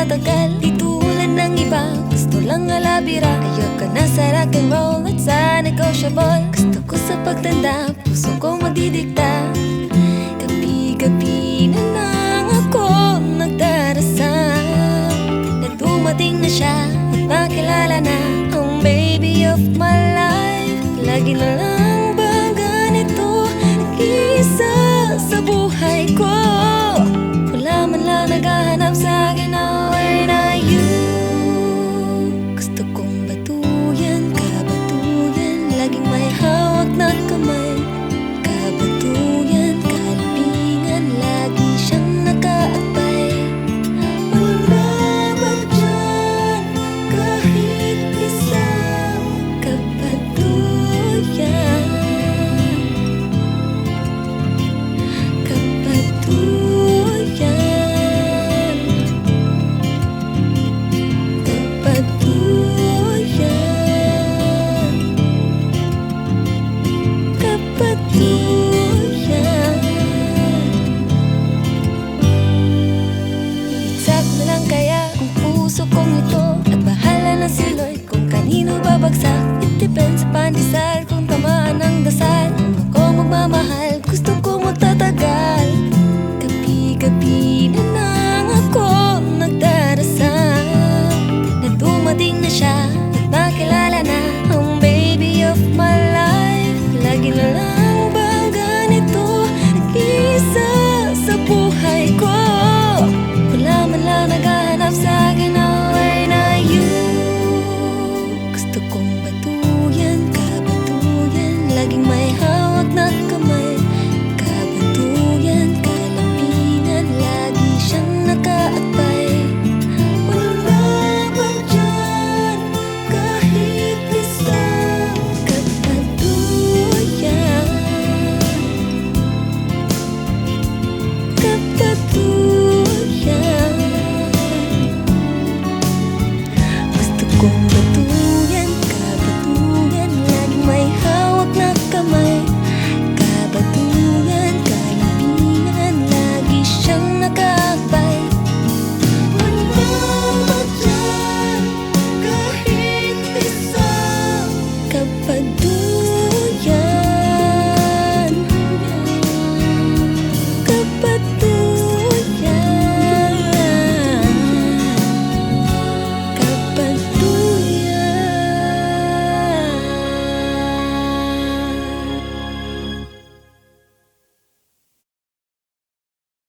matagal. Di tulad ng iba, gusto lang alabira. Ayoko na sa rock and roll at sa negotiable. Gusto ko sa pagtanda, puso ko magdidikta. Gabi-gabi na lang ako nagdarasal na dumating na siya at makilala na ang baby of my life. Lagi na lang ba ganito, nag-iisa sa buhay ko? Wala man lang naghahanap sa akin na where are you? Gusto kong batuyan, kabatuyan, laging may hawak na kamay. Kabatuyan, kalibingan, lagi siyang nakaakbay. Wala ba dyan kahit isang kabatuyan? Kabatuyan, kabatuyan, kabatuyan. Iitsa ko na lang kaya ang puso kong ito at bahala na si Lord kung kanino babagsak. It depends sa pandesal kung tamaan ng dasal. Kung magmamahal